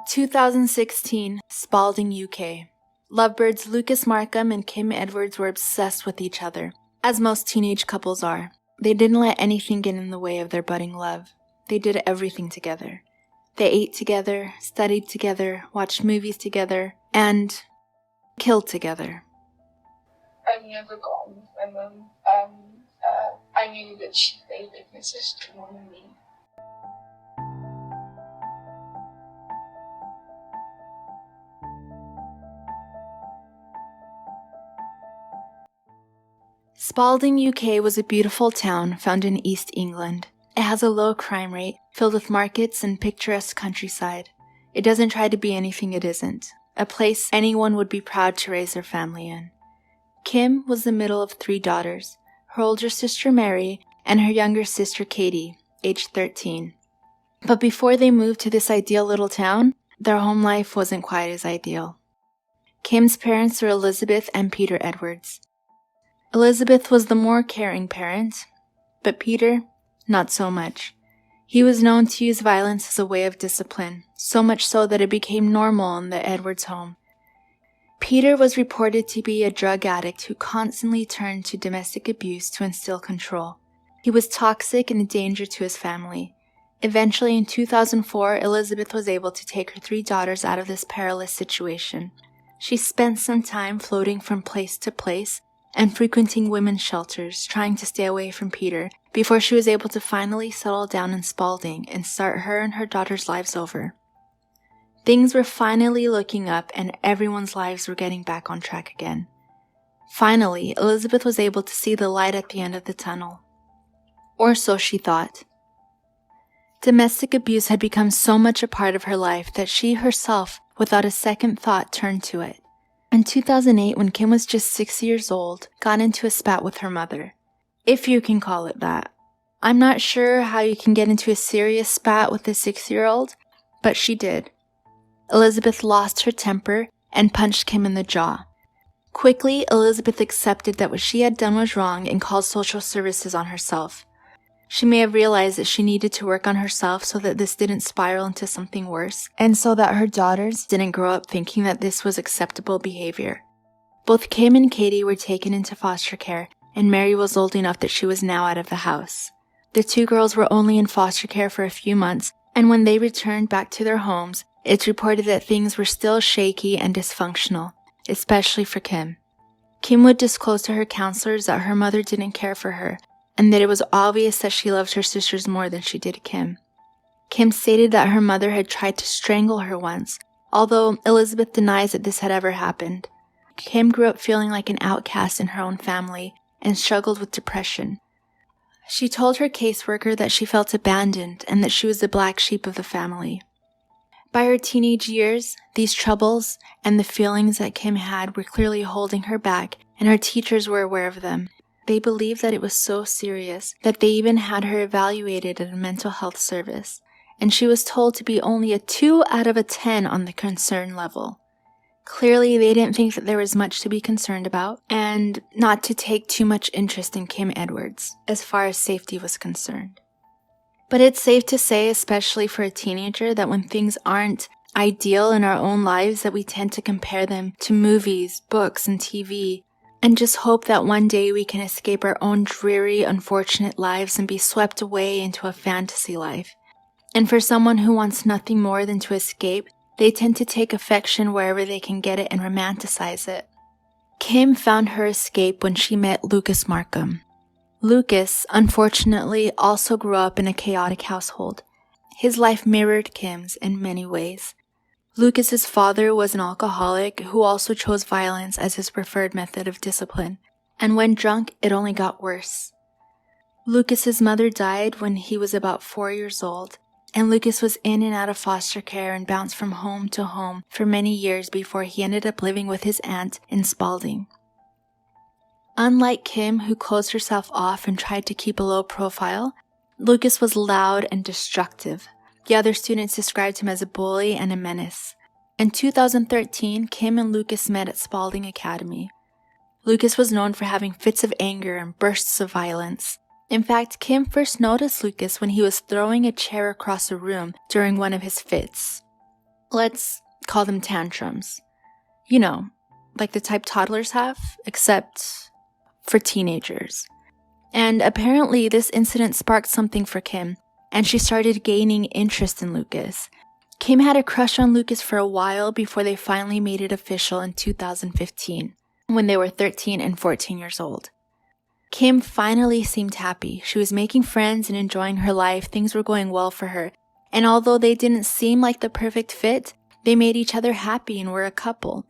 2016, Spalding, UK. Lovebirds Lucas Markham and Kim Edwards were obsessed with each other, as most teenage couples are. They didn't let anything get in the way of their budding love. They did everything together. They ate together, studied together, watched movies together, and killed together. I never got on with my mum. I knew that she favored my sister more than me. Spalding, UK was a beautiful town found in East England. It has a low crime rate, filled with markets and picturesque countryside. It doesn't try to be anything it isn't. A place anyone would be proud to raise their family in. Kim was the middle of 3 daughters, her older sister Mary and her younger sister Katie, aged 13. But before they moved to this ideal little town, their home life wasn't quite as ideal. Kim's parents were Elizabeth and Peter Edwards. Elizabeth was the more caring parent, but Peter, not so much. He was known to use violence as a way of discipline, so much so that it became normal in the Edwards home. Peter was reported to be a drug addict who constantly turned to domestic abuse to instill control. He was toxic and a danger to his family. Eventually, in 2004, Elizabeth was able to take her 3 daughters out of this perilous situation. She spent some time floating from place to place and frequenting women's shelters, trying to stay away from Peter, before she was able to finally settle down in Spalding and start her and her daughters' lives over. Things were finally looking up and everyone's lives were getting back on track again. Finally, Elizabeth was able to see the light at the end of the tunnel. Or so she thought. Domestic abuse had become so much a part of her life that she herself, without a second thought, turned to it. In 2008, when Kim was just 6 years old, got into a spat with her mother. If you can call it that. I'm not sure how you can get into a serious spat with a 6-year-old, but she did. Elizabeth lost her temper and punched Kim in the jaw. Quickly, Elizabeth accepted that what she had done was wrong and called social services on herself. She may have realized that she needed to work on herself so that this didn't spiral into something worse, and so that her daughters didn't grow up thinking that this was acceptable behavior. Both Kim and Katie were taken into foster care, and Mary was old enough that she was now out of the house. The 2 girls were only in foster care for a few months, and when they returned back to their homes, it's reported that things were still shaky and dysfunctional, especially for Kim. Kim would disclose to her counselors that her mother didn't care for her, and that it was obvious that she loved her sisters more than she did Kim. Kim stated that her mother had tried to strangle her once, although Elizabeth denies that this had ever happened. Kim grew up feeling like an outcast in her own family and struggled with depression. She told her caseworker that she felt abandoned and that she was the black sheep of the family. By her teenage years, these troubles and the feelings that Kim had were clearly holding her back, and her teachers were aware of them. They believed that it was so serious that they even had her evaluated at a mental health service, and she was told to be only a 2 out of 10 on the concern level. Clearly, they didn't think that there was much to be concerned about, and not to take too much interest in Kim Edwards, as far as safety was concerned. But it's safe to say, especially for a teenager, that when things aren't ideal in our own lives, that we tend to compare them to movies, books, and TV, and just hope that one day we can escape our own dreary, unfortunate lives and be swept away into a fantasy life. And for someone who wants nothing more than to escape, they tend to take affection wherever they can get it and romanticize it. Kim found her escape when she met Lucas Markham. Lucas, unfortunately, also grew up in a chaotic household. His life mirrored Kim's in many ways. Lucas's father was an alcoholic who also chose violence as his preferred method of discipline, and when drunk, it only got worse. Lucas's mother died when he was about 4 years old, and Lucas was in and out of foster care and bounced from home to home for many years before he ended up living with his aunt in Spalding. Unlike Kim, who closed herself off and tried to keep a low profile, Lucas was loud and destructive. The other students described him as a bully and a menace. In 2013, Kim and Lucas met at Spalding Academy. Lucas was known for having fits of anger and bursts of violence. In fact, Kim first noticed Lucas when he was throwing a chair across a room during one of his fits. Let's call them tantrums. You know, like the type toddlers have, except for teenagers. And apparently this incident sparked something for Kim, and she started gaining interest in Lucas. Kim had a crush on Lucas for a while before they finally made it official in 2015, when they were 13 and 14 years old. Kim finally seemed happy. She was making friends and enjoying her life. Things were going well for her. And although they didn't seem like the perfect fit, they made each other happy and were a couple.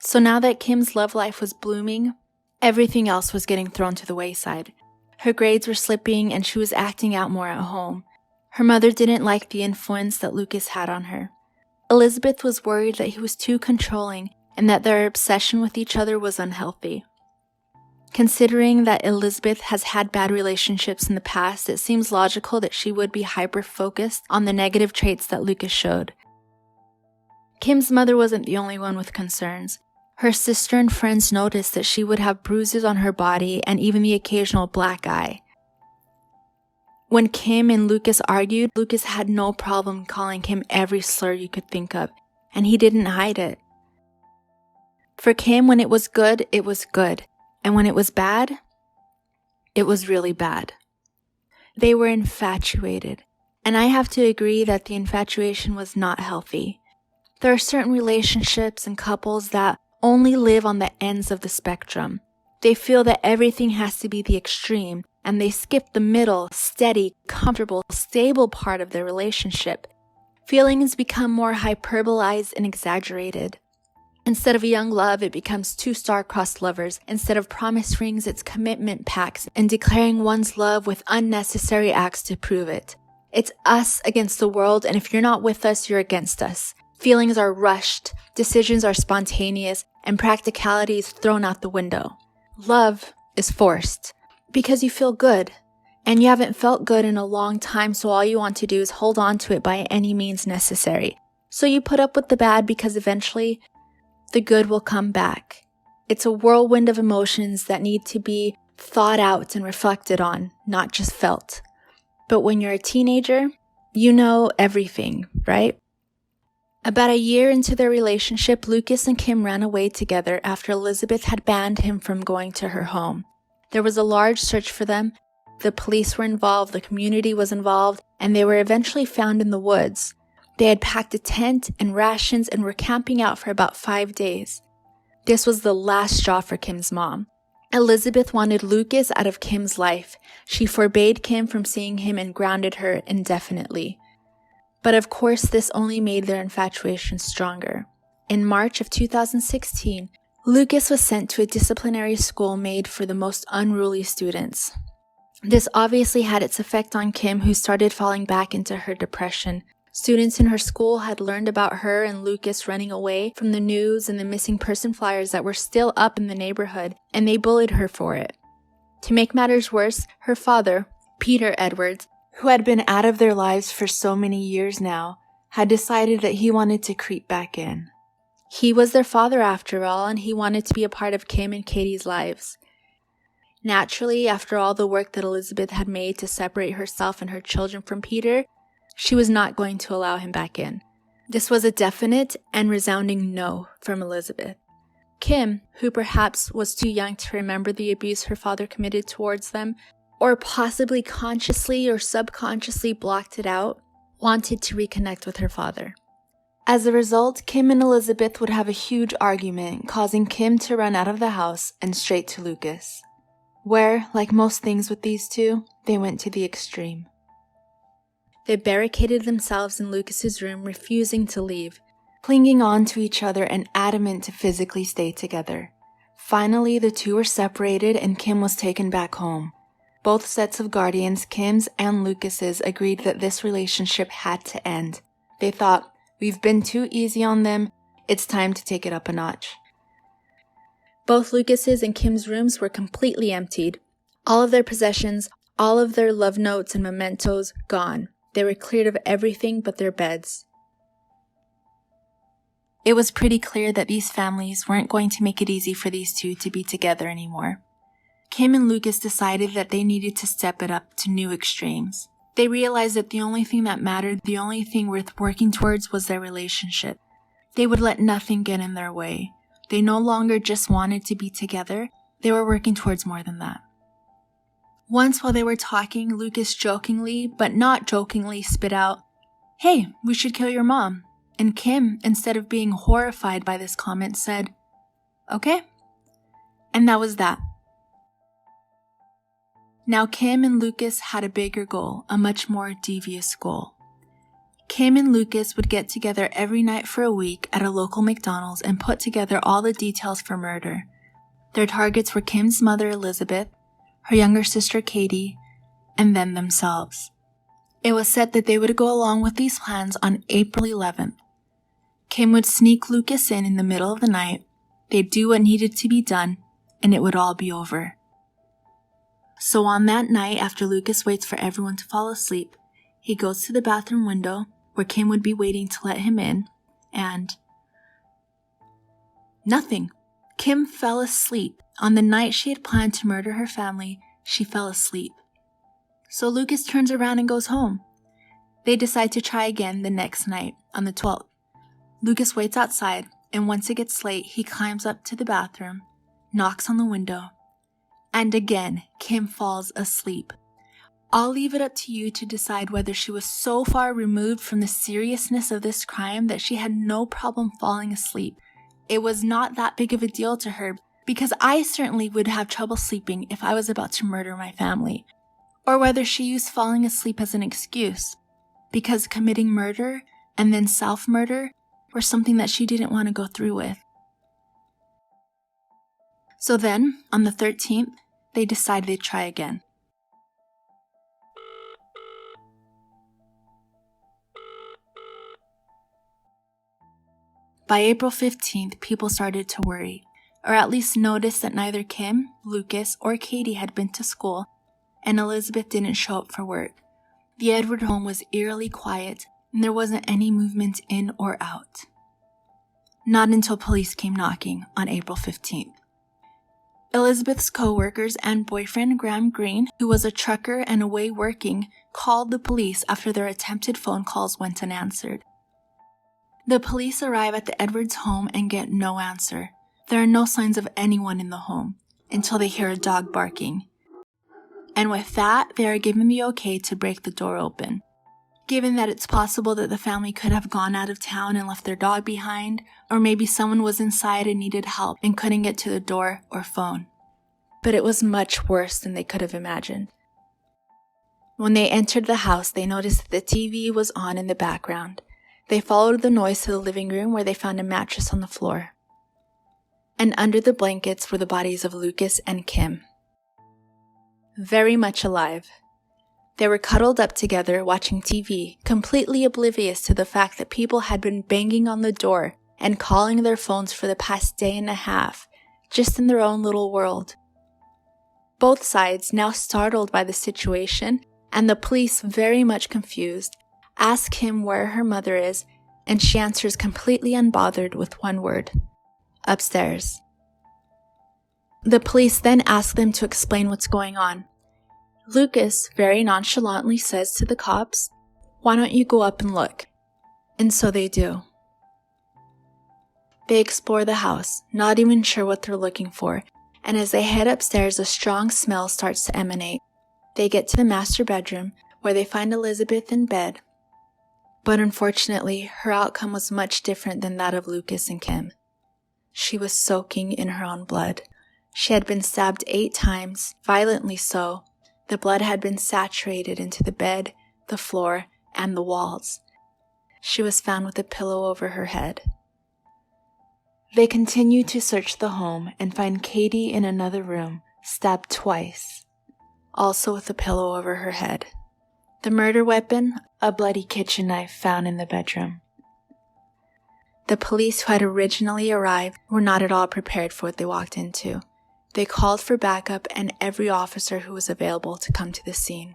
So now that Kim's love life was blooming, everything else was getting thrown to the wayside. Her grades were slipping and she was acting out more at home. Her mother didn't like the influence that Lucas had on her. Elizabeth was worried that he was too controlling and that their obsession with each other was unhealthy. Considering that Elizabeth has had bad relationships in the past, it seems logical that she would be hyper-focused on the negative traits that Lucas showed. Kim's mother wasn't the only one with concerns. Her sister and friends noticed that she would have bruises on her body and even the occasional black eye. When Kim and Lucas argued, Lucas had no problem calling Kim every slur you could think of, and he didn't hide it. For Kim, when it was good, and when it was bad, it was really bad. They were infatuated, and I have to agree that the infatuation was not healthy. There are certain relationships and couples that only live on the ends of the spectrum. They feel that everything has to be the extreme, and they skip the middle, steady, comfortable, stable part of their relationship. Feelings become more hyperbolized and exaggerated. Instead of young love, it becomes two star-crossed lovers. Instead of promise rings, it's commitment pacts and declaring one's love with unnecessary acts to prove it. It's us against the world, and if you're not with us, you're against us. Feelings are rushed, decisions are spontaneous, and practicality is thrown out the window. Love is forced because you feel good, and you haven't felt good in a long time, so all you want to do is hold on to it by any means necessary. So you put up with the bad because eventually the good will come back. It's a whirlwind of emotions that need to be thought out and reflected on, not just felt. But when you're a teenager, you know everything, right? About a year into their relationship, Lucas and Kim ran away together after Elizabeth had banned him from going to her home. There was a large search for them. The police were involved, the community was involved, and they were eventually found in the woods. They had packed a tent and rations and were camping out for about 5 days. This was the last straw for Kim's mom. Elizabeth wanted Lucas out of Kim's life. She forbade Kim from seeing him and grounded her indefinitely. But of course, this only made their infatuation stronger. In March of 2016, Lucas was sent to a disciplinary school made for the most unruly students. This obviously had its effect on Kim, who started falling back into her depression. Students in her school had learned about her and Lucas running away from the news and the missing person flyers that were still up in the neighborhood, and they bullied her for it. To make matters worse, her father, Peter Edwards, who had been out of their lives for so many years now, had decided that he wanted to creep back in. He was their father after all, and he wanted to be a part of Kim and Katie's lives. Naturally, after all the work that Elizabeth had made to separate herself and her children from Peter, she was not going to allow him back in. This was a definite and resounding no from Elizabeth. Kim, who perhaps was too young to remember the abuse her father committed towards them, or possibly consciously or subconsciously blocked it out, wanted to reconnect with her father. As a result, Kim and Elizabeth would have a huge argument, causing Kim to run out of the house and straight to Lucas, where, like most things with these two, they went to the extreme. They barricaded themselves in Lucas's room, refusing to leave, clinging on to each other and adamant to physically stay together. Finally, the two were separated and Kim was taken back home. Both sets of guardians, Kim's and Lucas's, agreed that this relationship had to end. They thought, we've been too easy on them, it's time to take it up a notch. Both Lucas's and Kim's rooms were completely emptied. All of their possessions, all of their love notes and mementos, gone. They were cleared of everything but their beds. It was pretty clear that these families weren't going to make it easy for these two to be together anymore. Kim and Lucas decided that they needed to step it up to new extremes. They realized that the only thing that mattered, the only thing worth working towards was their relationship. They would let nothing get in their way. They no longer just wanted to be together, they were working towards more than that. Once while they were talking, Lucas jokingly, but not jokingly, spit out, "Hey, we should kill your mom." And Kim, instead of being horrified by this comment, said, "Okay." And that was that. Now Kim and Lucas had a bigger goal, a much more devious goal. Kim and Lucas would get together every night for a week at a local McDonald's and put together all the details for murder. Their targets were Kim's mother, Elizabeth, her younger sister, Katie, and then themselves. It was said that they would go along with these plans on April 11th. Kim would sneak Lucas in the middle of the night, they'd do what needed to be done, and it would all be over. So on that night, after Lucas waits for everyone to fall asleep, he goes to the bathroom window where Kim would be waiting to let him in, and nothing. Kim fell asleep. On the night she had planned to murder her family, she fell asleep. So Lucas turns around and goes home. They decide to try again the next night, on the 12th. Lucas waits outside, and once it gets late, he climbs up to the bathroom, knocks on the window, and again, Kim falls asleep. I'll leave it up to you to decide whether she was so far removed from the seriousness of this crime that she had no problem falling asleep. It was not that big of a deal to her, because I certainly would have trouble sleeping if I was about to murder my family. Or whether she used falling asleep as an excuse, because committing murder and then self-murder were something that she didn't want to go through with. So then, on the 13th, they decided they'd try again. By April 15th, people started to worry, or at least noticed that neither Kim, Lucas, or Katie had been to school, and Elizabeth didn't show up for work. The Edward home was eerily quiet, and there wasn't any movement in or out. Not until police came knocking on April 15th. Elizabeth's co-workers and boyfriend Graham Green, who was a trucker and away working, called the police after their attempted phone calls went unanswered. The police arrive at the Edwards home and get no answer. There are no signs of anyone in the home until they hear a dog barking. And with that, they are given the okay to break the door open. Given that it's possible that the family could have gone out of town and left their dog behind, or maybe someone was inside and needed help and couldn't get to the door or phone. But it was much worse than they could have imagined. When they entered the house, they noticed that the TV was on in the background. They followed the noise to the living room where they found a mattress on the floor. And under the blankets were the bodies of Lucas and Kim. Very much alive. They were cuddled up together watching TV, completely oblivious to the fact that people had been banging on the door and calling their phones for the past day and a half, just in their own little world. Both sides, now startled by the situation, and the police very much confused, ask Kim where her mother is, and she answers completely unbothered with one word: upstairs. The police then ask them to explain what's going on. Lucas very nonchalantly says to the cops, "Why don't you go up and look?" And so they do. They explore the house, not even sure what they're looking for, and as they head upstairs, a strong smell starts to emanate. They get to the master bedroom, where they find Elizabeth in bed. But unfortunately, her outcome was much different than that of Lucas and Kim. She was soaking in her own blood. She had been stabbed 8 times, violently so. The blood had been saturated into the bed, the floor, and the walls. She was found with a pillow over her head. They continue to search the home and find Katie in another room, stabbed twice, also with a pillow over her head. The murder weapon, a bloody kitchen knife found in the bedroom. The police who had originally arrived were not at all prepared for what they walked into. They called for backup and every officer who was available to come to the scene.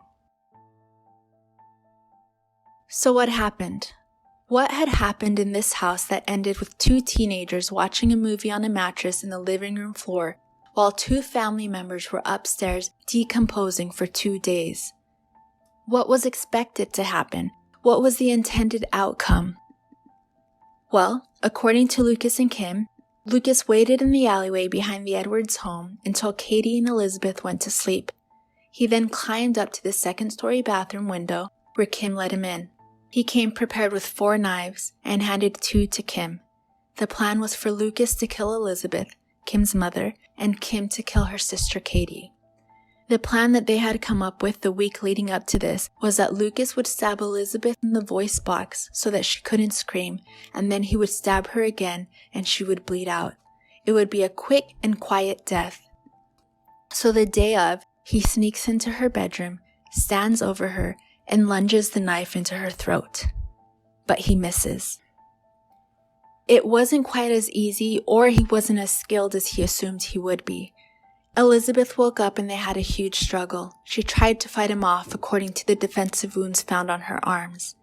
So what happened? What had happened in this house that ended with 2 teenagers watching a movie on a mattress in the living room floor while 2 family members were upstairs decomposing for 2 days? What was expected to happen? What was the intended outcome? Well, according to Lucas and Kim, Lucas waited in the alleyway behind the Edwards home until Katie and Elizabeth went to sleep. He then climbed up to the second-story bathroom window where Kim let him in. He came prepared with 4 knives and handed 2 to Kim. The plan was for Lucas to kill Elizabeth, Kim's mother, and Kim to kill her sister Katie. The plan that they had come up with the week leading up to this was that Lucas would stab Elizabeth in the voice box so that she couldn't scream, and then he would stab her again and she would bleed out. It would be a quick and quiet death. So the day of, he sneaks into her bedroom, stands over her, and lunges the knife into her throat. But he misses. It wasn't quite as easy, or he wasn't as skilled as he assumed he would be. Elizabeth woke up and they had a huge struggle. She tried to fight him off according to the defensive wounds found on her arms.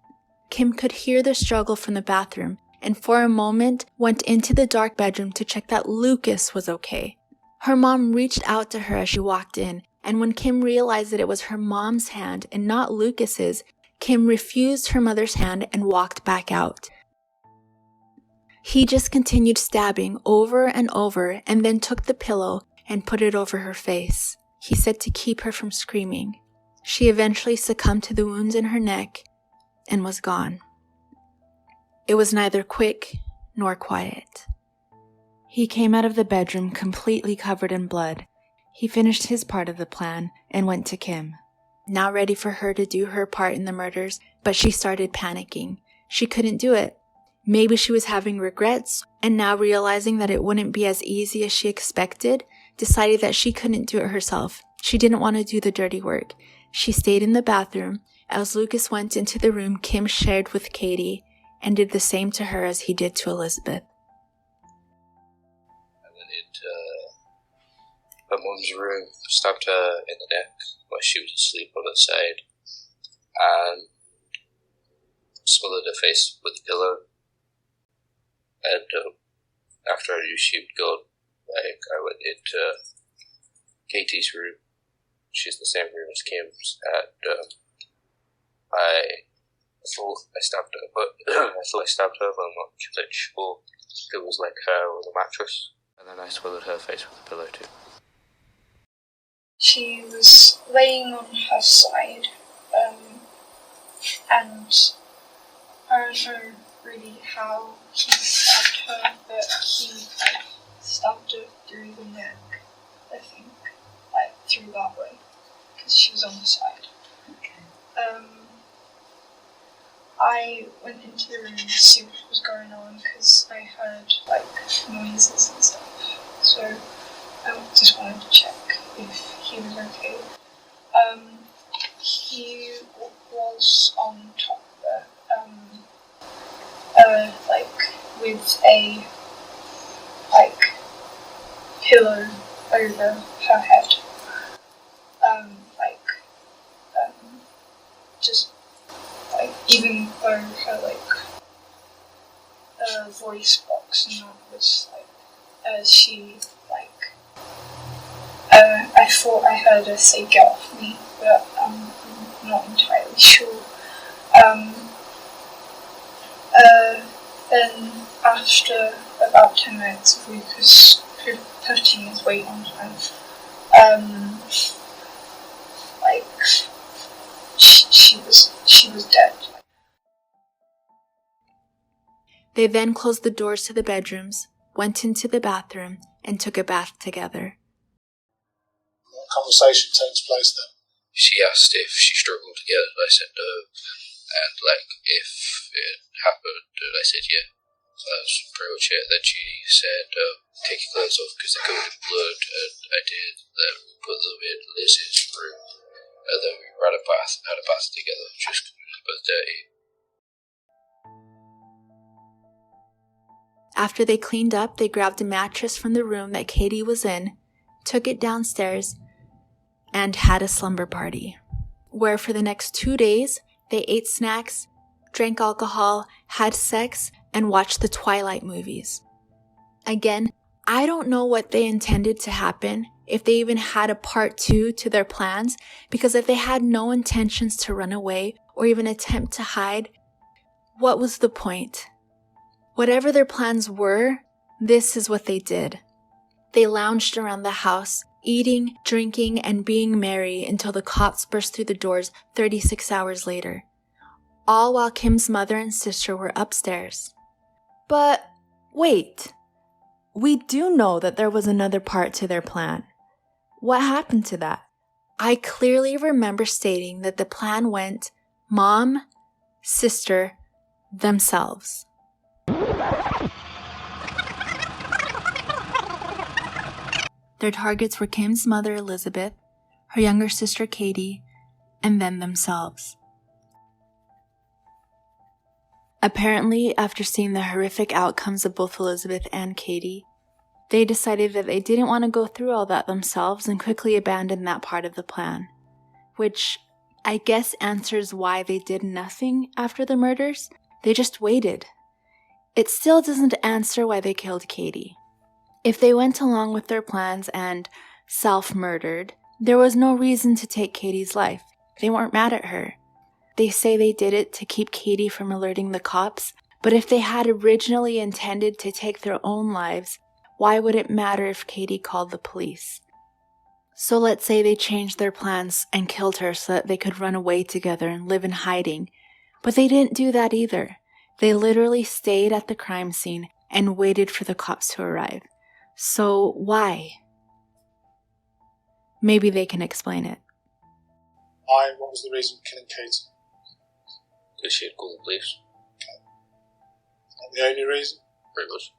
Kim could hear the struggle from the bathroom and for a moment went into the dark bedroom to check that Lucas was okay. Her mom reached out to her as she walked in, and when Kim realized that it was her mom's hand and not Lucas's, Kim refused her mother's hand and walked back out. He just continued stabbing over and over and then took the pillow and put it over her face. He said to keep her from screaming. She eventually succumbed to the wounds in her neck and was gone. It was neither quick nor quiet. He came out of the bedroom completely covered in blood. He finished his part of the plan and went to Kim, now ready for her to do her part in the murders, but she started panicking. She couldn't do it. Maybe she was having regrets, and now realizing that it wouldn't be as easy as she expected, decided that she couldn't do it herself. She didn't want to do the dirty work. She stayed in the bathroom. As Lucas went into the room Kim shared with Katie and did the same to her as he did to Elizabeth. I went into her mum's room, stabbed her in the neck while she was asleep on her side, and smothered her face with the pillow. And after I knew she would go, I went into Katie's room. She's in the same room as Kim's, and I thought I stabbed her, but I'm not sure. It was like her with a mattress, and then I smothered her face with a pillow too. She was laying on her side, and I don't know really how he stabbed her, but he stabbed her through the neck, I think, through that way, because she was on the side. Okay. I went into the room to see what was going on, because I heard, noises and stuff, so I just wanted to check if he was okay. He was on top there, with a, pillow over her head. Even though her, voice box and that was, I thought I heard her say, "Get off me," but I'm not entirely sure. Then after about 10 minutes of Lucas putting his weight on her, she was dead. They then closed the doors to the bedrooms, went into the bathroom, and took a bath together. What conversation takes place then? She asked if she struggled to get it. I said no, and if it happened, and I said yeah. That's pretty much it. Then she said, take your clothes off because they're covered in blood, and I did. Then we put them in Liz's room, and then we had a bath together, just because it was both dirty. After they cleaned up, they grabbed a mattress from the room that Katie was in, took it downstairs, and had a slumber party, where for the next 2 days, they ate snacks, drank alcohol, had sex, and watched the Twilight movies. Again, I don't know what they intended to happen, if they even had a part 2 to their plans, because if they had no intentions to run away or even attempt to hide, what was the point? Whatever their plans were, this is what they did. They lounged around the house, eating, drinking, and being merry until the cops burst through the doors 36 hours later. All while Kim's mother and sister were upstairs. But wait, we do know that there was another part to their plan. What happened to that? I clearly remember stating that the plan went mom, sister, themselves. Their targets were Kim's mother Elizabeth, her younger sister Katie, and then themselves. Apparently, after seeing the horrific outcomes of both Elizabeth and Katie, they decided that they didn't want to go through all that themselves and quickly abandoned that part of the plan, which I guess answers why they did nothing after the murders. They just waited. It still doesn't answer why they killed Katie. If they went along with their plans and self-murdered, there was no reason to take Katie's life. They weren't mad at her. They say they did it to keep Katie from alerting the cops, but if they had originally intended to take their own lives, why would it matter if Katie called the police? So let's say they changed their plans and killed her so that they could run away together and live in hiding. But they didn't do that either. They literally stayed at the crime scene and waited for the cops to arrive. So why? Maybe they can explain it. Why? What was the reason for killing Katie? Because she had called the police. Not the only reason? Pretty much.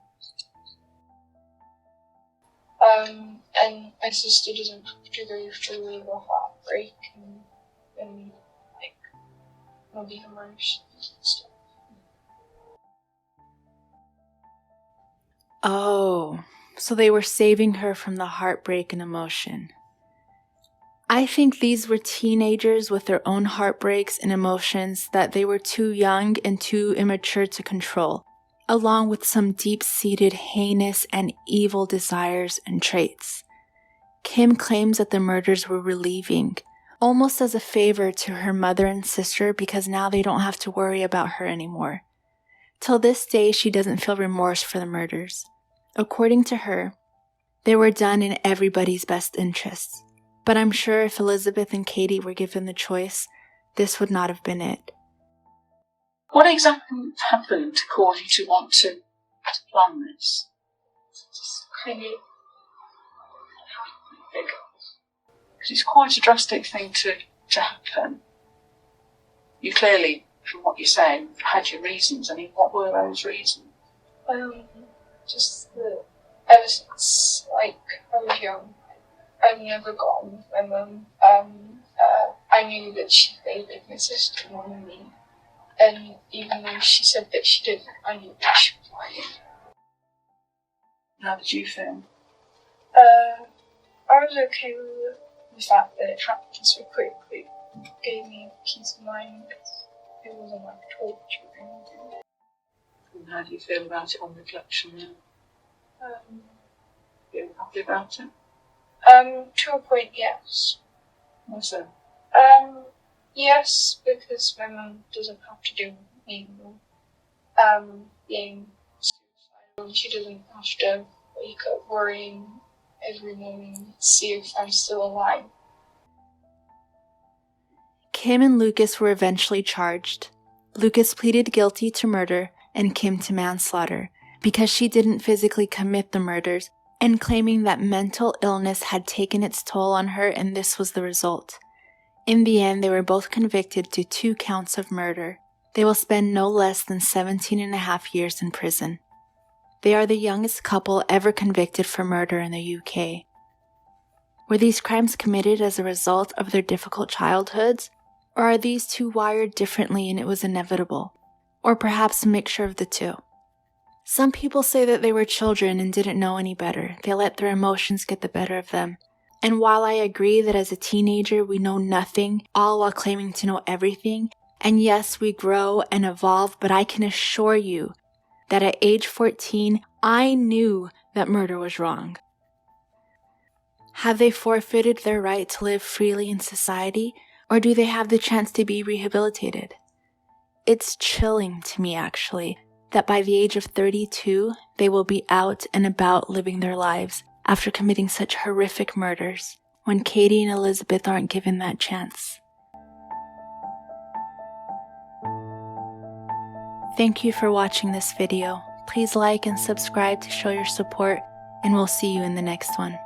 And my sister doesn't have to go through the heartbreak and like, all the emotions and stuff. Oh, so they were saving her from the heartbreak and emotion. I think these were teenagers with their own heartbreaks and emotions that they were too young and too immature to control, along with some deep-seated heinous and evil desires and traits. Kim claims that the murders were relieving, almost as a favor to her mother and sister because now they don't have to worry about her anymore. Till this day, she doesn't feel remorse for the murders. According to her, they were done in everybody's best interests. But I'm sure if Elizabeth and Katie were given the choice, this would not have been it. What exactly happened to cause you to want to plan this? Just kind of Because it's quite a drastic thing to happen. You clearly, from what you're saying, had your reasons. I mean, what were those reasons? just that ever since like I was young, I've never got on with my mum. I knew that she favoured my sister more than me. And even though she said that she didn't, I knew that she was lying. How did you feel? I was okay with the fact that it happened so quickly. It gave me peace of mind. It wasn't like torture or anything. And how do you feel about it on reflection now? Feel happy about it? To a point, yes. What's that? Yes, because my mum doesn't have to do me being suicidal. She doesn't have to wake up worrying every morning to see if I'm still alive. Kim and Lucas were eventually charged. Lucas pleaded guilty to murder and Kim to manslaughter because she didn't physically commit the murders, and claiming that mental illness had taken its toll on her and this was the result. In the end, they were both convicted to 2 counts of murder. They will spend no less than 17.5 years in prison. They are the youngest couple ever convicted for murder in the UK. Were these crimes committed as a result of their difficult childhoods? Or are these two wired differently and it was inevitable? Or perhaps a mixture of the two? Some people say that they were children and didn't know any better. They let their emotions get the better of them. And while I agree that as a teenager we know nothing, all while claiming to know everything, and yes, we grow and evolve, but I can assure you that at age 14, I knew that murder was wrong. Have they forfeited their right to live freely in society, or do they have the chance to be rehabilitated? It's chilling to me, actually, that by the age of 32, they will be out and about living their lives after committing such horrific murders, when Katie and Elizabeth aren't given that chance. Thank you for watching this video. Please like and subscribe to show your support, and we'll see you in the next one.